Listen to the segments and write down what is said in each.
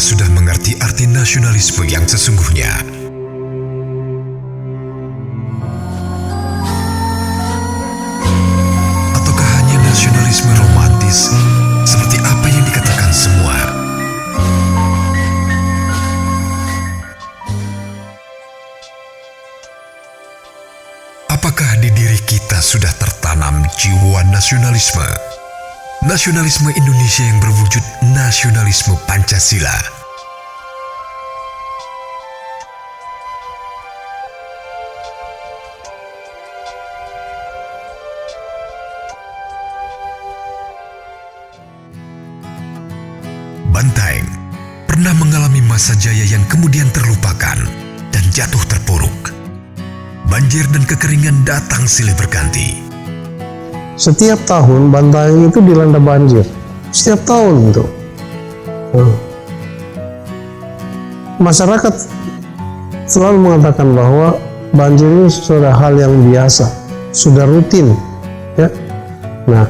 sudah mengerti arti nasionalisme yang sesungguhnya? Ataukah hanya nasionalisme romantis seperti apa yang dikatakan semua? Apakah di diri kita sudah tertanam jiwa nasionalisme? Nasionalisme Indonesia yang berwujud nasionalisme Pancasila. Bantaeng pernah mengalami masa jaya yang kemudian terlupakan dan jatuh terpuruk. Banjir dan kekeringan datang silih berganti. Setiap tahun Bantaeng itu dilanda banjir. Setiap tahun itu. Masyarakat selalu mengatakan bahwa banjir ini sudah hal yang biasa, sudah rutin, ya. Nah,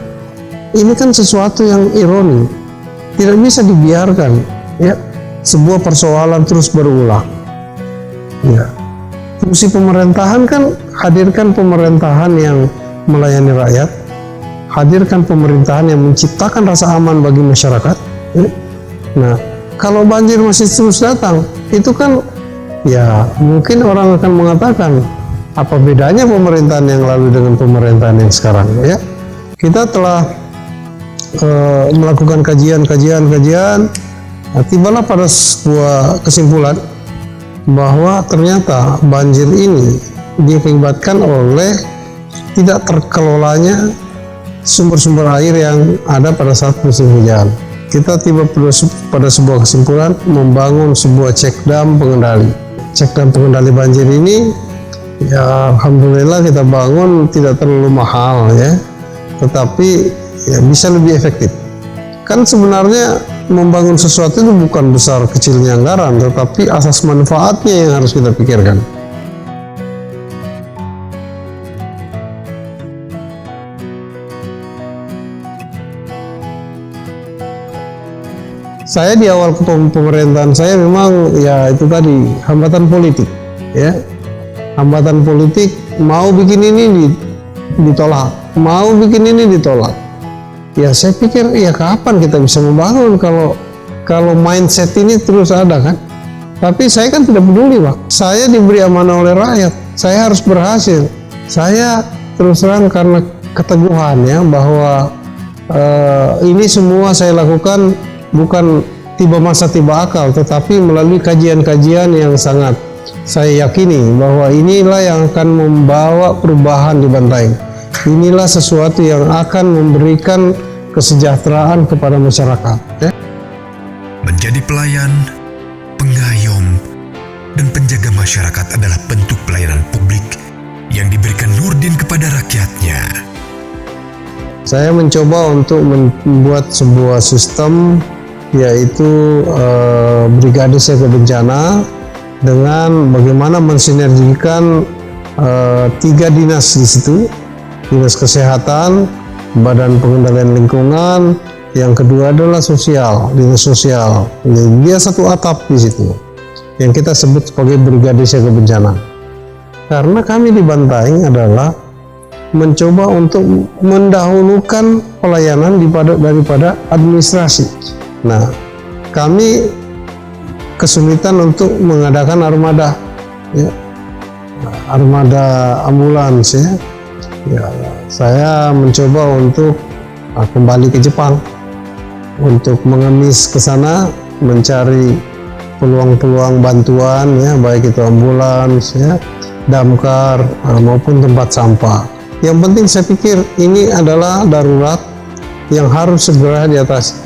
ini kan sesuatu yang ironi, tidak bisa dibiarkan, ya. Sebuah persoalan terus berulang, ya. Fungsi pemerintahan kan hadirkan pemerintahan yang melayani rakyat, hadirkan pemerintahan yang menciptakan rasa aman bagi masyarakat. Nah, kalau banjir masih terus datang, itu kan ya mungkin orang akan mengatakan apa bedanya pemerintahan yang lalu dengan pemerintahan yang sekarang, ya. Kita telah melakukan kajian, nah, tibalah pada sebuah kesimpulan bahwa ternyata banjir ini diakibatkan oleh tidak terkelolanya sumber-sumber air yang ada pada saat musim hujan. Kita tiba pada sebuah kesimpulan membangun sebuah cek dam pengendali. Cek dam pengendali banjir ini ya alhamdulillah kita bangun tidak terlalu mahal, ya, tetapi ya bisa lebih efektif. Kan sebenarnya membangun sesuatu itu bukan besar kecilnya anggaran, tetapi asas manfaatnya yang harus kita pikirkan. Saya di awal pemerintahan saya memang ya itu tadi hambatan politik, ya, hambatan politik, mau bikin ini ditolak, mau bikin ini ditolak. Ya saya pikir ya kapan kita bisa membangun kalau mindset ini terus ada, kan? Tapi saya kan tidak peduli, Pak. Saya diberi amanah oleh rakyat, saya harus berhasil. Saya terus terang karena keteguhan, ya, bahwa ini semua saya lakukan bukan tiba masa tiba akal, tetapi melalui kajian-kajian yang sangat saya yakini bahwa inilah yang akan membawa perubahan di Bantaeng. Inilah sesuatu yang akan memberikan kesejahteraan kepada masyarakat, ya. Menjadi pelayan, pengayom, dan penjaga masyarakat adalah bentuk pelayanan publik yang diberikan Nurdin kepada rakyatnya. Saya mencoba untuk membuat sebuah sistem, yaitu Brigade Siaga Bencana, dengan bagaimana mensinergikan 3 dinas di situ, Dinas Kesehatan, Badan Pengendalian Lingkungan, yang kedua adalah sosial, Dinas Sosial. Dia satu atap di situ, yang kita sebut sebagai Brigade Siaga Bencana. Karena kami di Bantaeng adalah mencoba untuk mendahulukan pelayanan daripada administrasi. Nah, kami kesulitan untuk mengadakan armada, ya, armada ambulans, ya. Ya, saya mencoba untuk kembali ke Jepang untuk mengemis ke sana, mencari peluang-peluang bantuan, ya, baik itu ambulans, ya, damkar, maupun tempat sampah. Yang penting saya pikir ini adalah darurat yang harus segera diatasi.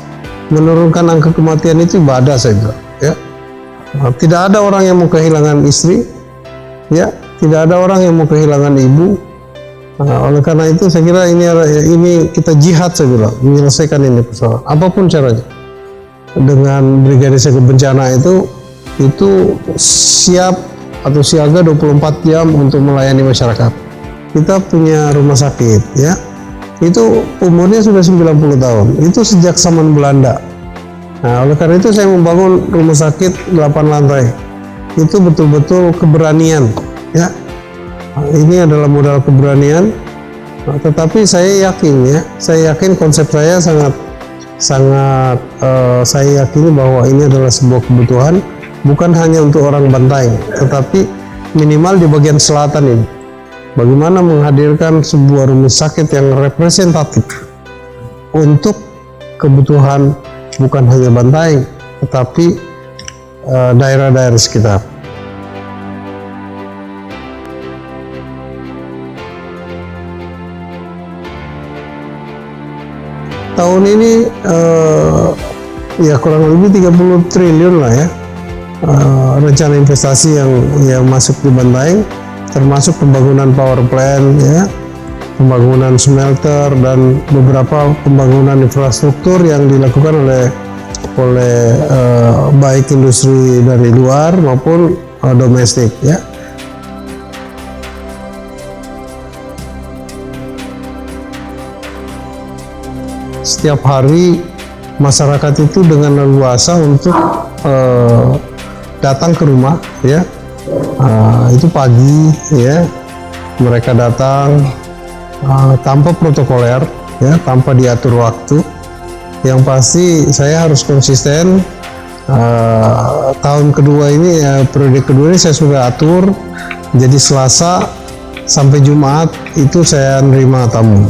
Menurunkan angka kematian itu ibadah, saya bilang, ya. Tidak ada orang yang mau kehilangan istri, ya, tidak ada orang yang mau kehilangan ibu. Oleh karena itu saya kira ini kita jihad, saya bilang, menyelesaikan ini persoalan apapun caranya. Dengan Brigade Siaga Bencana itu siap atau siaga 24 jam untuk melayani masyarakat. Kita punya rumah sakit, ya, itu umurnya sudah 90 tahun, itu sejak zaman Belanda. Nah, oleh karena itu saya membangun rumah sakit 8 lantai. Itu betul-betul keberanian, ya. Nah, ini adalah modal keberanian. Nah, tetapi saya yakin konsep saya sangat saya yakini bahwa ini adalah sebuah kebutuhan bukan hanya untuk orang Bantaeng, tetapi minimal di bagian selatan ini. Bagaimana menghadirkan sebuah rumah sakit yang representatif untuk kebutuhan bukan hanya Bantaeng, tetapi daerah-daerah sekitar. Tahun ini ya kurang lebih 30 triliun lah ya rencana investasi yang masuk di Bantaeng, termasuk pembangunan power plant, ya, pembangunan smelter dan beberapa pembangunan infrastruktur yang dilakukan oleh baik industri dari luar maupun domestik, ya. Setiap hari masyarakat itu dengan leluasa untuk datang ke rumah, ya. Itu pagi, ya, mereka datang tanpa protokoler, ya, tanpa diatur waktu. Yang pasti saya harus konsisten. Tahun kedua ini, periode kedua ini saya sudah atur. Jadi Selasa sampai Jumat itu saya nerima tamu,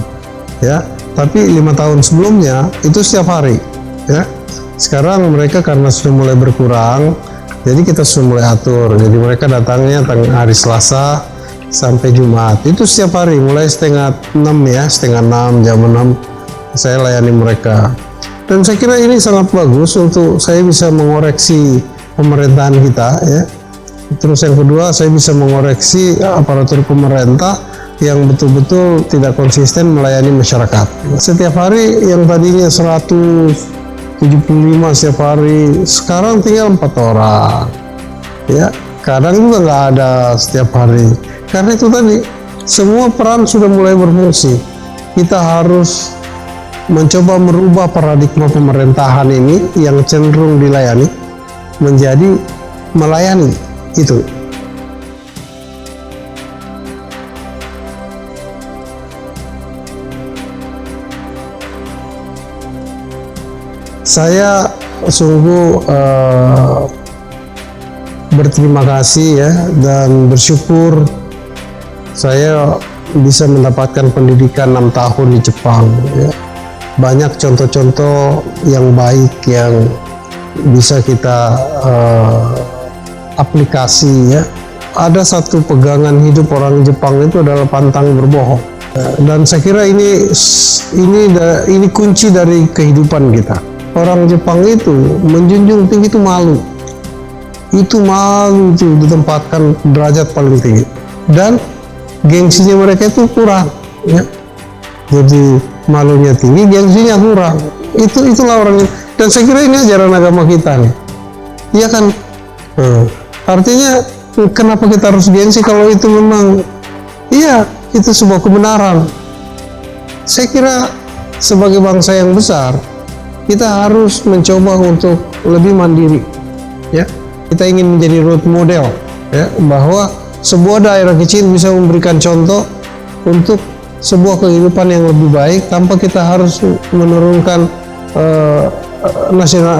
ya. Tapi 5 tahun sebelumnya itu setiap hari, ya. Sekarang mereka karena sudah mulai berkurang, jadi kita sudah mulai atur. Jadi mereka datangnya hari Selasa sampai Jumat. Itu setiap hari, mulai setengah 6, ya, setengah 6, jam 6 saya layani mereka. Dan saya kira ini sangat bagus untuk saya bisa mengoreksi pemerintahan kita, ya. Terus yang kedua, saya bisa mengoreksi aparatur pemerintah yang betul-betul tidak konsisten melayani masyarakat. Setiap hari yang tadinya 175 setiap hari, sekarang tinggal 4 orang, ya. Kadang juga nggak ada setiap hari. Karena itu tadi, semua peran sudah mulai berfungsi. Kita harus mencoba merubah paradigma pemerintahan ini yang cenderung dilayani menjadi melayani. Itu. Saya sungguh berterima kasih, ya, dan bersyukur saya bisa mendapatkan pendidikan 6 tahun di Jepang, ya. Banyak contoh-contoh yang baik yang bisa kita aplikasi, ya. Ada satu pegangan hidup orang Jepang itu adalah pantang berbohong, dan saya kira ini kunci dari kehidupan kita. Orang Jepang itu menjunjung tinggi itu malu. Itu malu itu ditempatkan derajat paling tinggi. Dan gengsinya mereka itu kurang, ya. Jadi malunya tinggi, gengsinya kurang. Itulah orang. Dan saya kira ini ajaran agama kita nih. Iya kan? Artinya kenapa kita harus gengsi kalau itu memang itu sebuah kebenaran. Saya kira sebagai bangsa yang besar, kita harus mencoba untuk lebih mandiri, ya. Kita ingin menjadi role model, ya, bahwa sebuah daerah kecil bisa memberikan contoh untuk sebuah kehidupan yang lebih baik tanpa kita harus menurunkan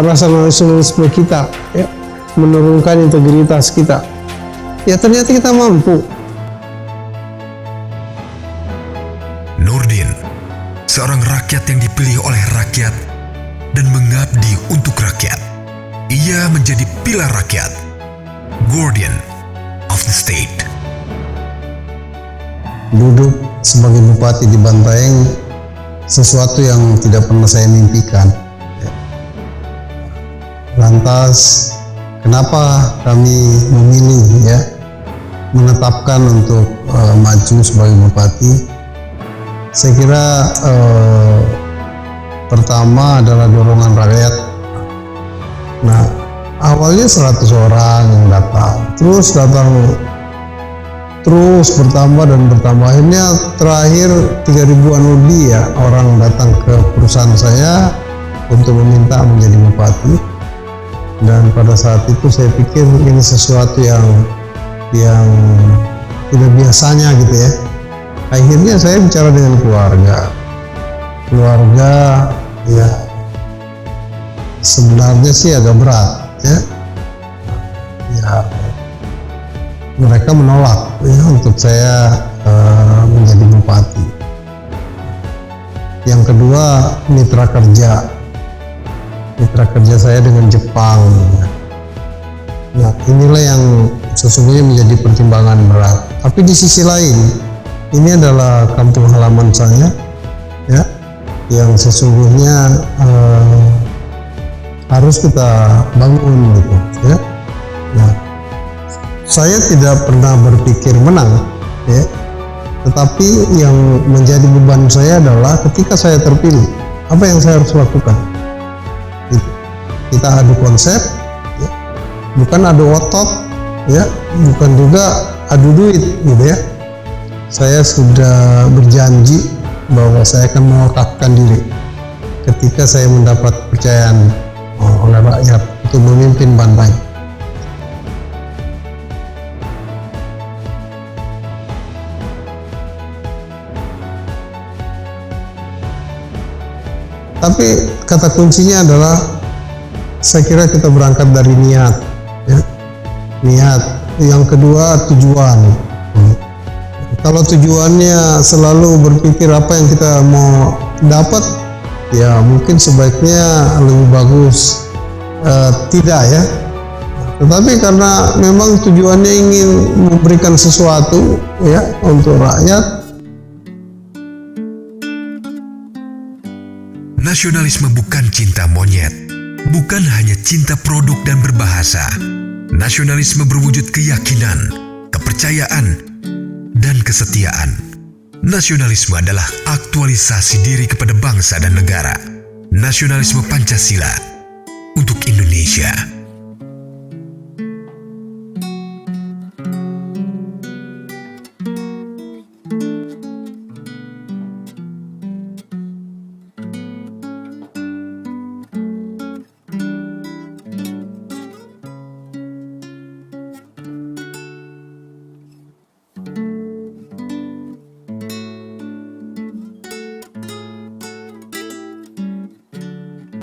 rasa nasionalisme kita, ya, menurunkan integritas kita. Ya, ternyata kita mampu. Nurdin, seorang rakyat yang dipilih oleh rakyat dan mengabdi untuk rakyat. Ia menjadi pilar rakyat, guardian of the state. Duduk sebagai bupati di Bantaeng sesuatu yang tidak pernah saya mimpikan. Lantas kenapa kami memilih, ya, menetapkan untuk maju sebagai bupati? Saya kira pertama adalah dorongan rakyat. Nah, awalnya 100 orang yang datang, terus bertambah dan bertambah. Akhirnya terakhir 3.000-an lebih, ya, orang datang ke perusahaan saya untuk meminta menjadi bupati. Dan pada saat itu saya pikir ini sesuatu yang tidak biasanya gitu ya. Akhirnya saya bicara dengan keluarga ya, sebenarnya sih agak berat ya, mereka menolak ya untuk saya menjadi bupati. Yang kedua, mitra kerja saya dengan Jepang. Nah, inilah yang sesungguhnya menjadi pertimbangan berat. Tapi di sisi lain, ini adalah kampung halaman saya, ya, yang sesungguhnya harus kita bangun, gitu, ya. Nah, saya tidak pernah berpikir menang, ya. Tetapi yang menjadi beban saya adalah ketika saya terpilih, apa yang saya harus lakukan? Kita adu konsep, ya. Bukan adu otot, ya, bukan juga adu duit, gitu ya. Saya sudah berjanji bahwa saya akan mewakafkan diri ketika saya mendapat kepercayaan oleh rakyat untuk memimpin Bantaeng. Tapi kata kuncinya adalah saya kira kita berangkat dari niat, ya. Niat. Yang kedua, tujuan. Kalau tujuannya selalu berpikir apa yang kita mau dapat, ya mungkin sebaiknya lebih bagus tidak, ya. Tetapi karena memang tujuannya ingin memberikan sesuatu, ya, untuk rakyat. Nasionalisme bukan cinta monyet, bukan hanya cinta produk dan berbahasa. Nasionalisme berwujud keyakinan, kepercayaan, dan kesetiaan. Nasionalisme adalah aktualisasi diri kepada bangsa dan negara. Nasionalisme Pancasila untuk Indonesia.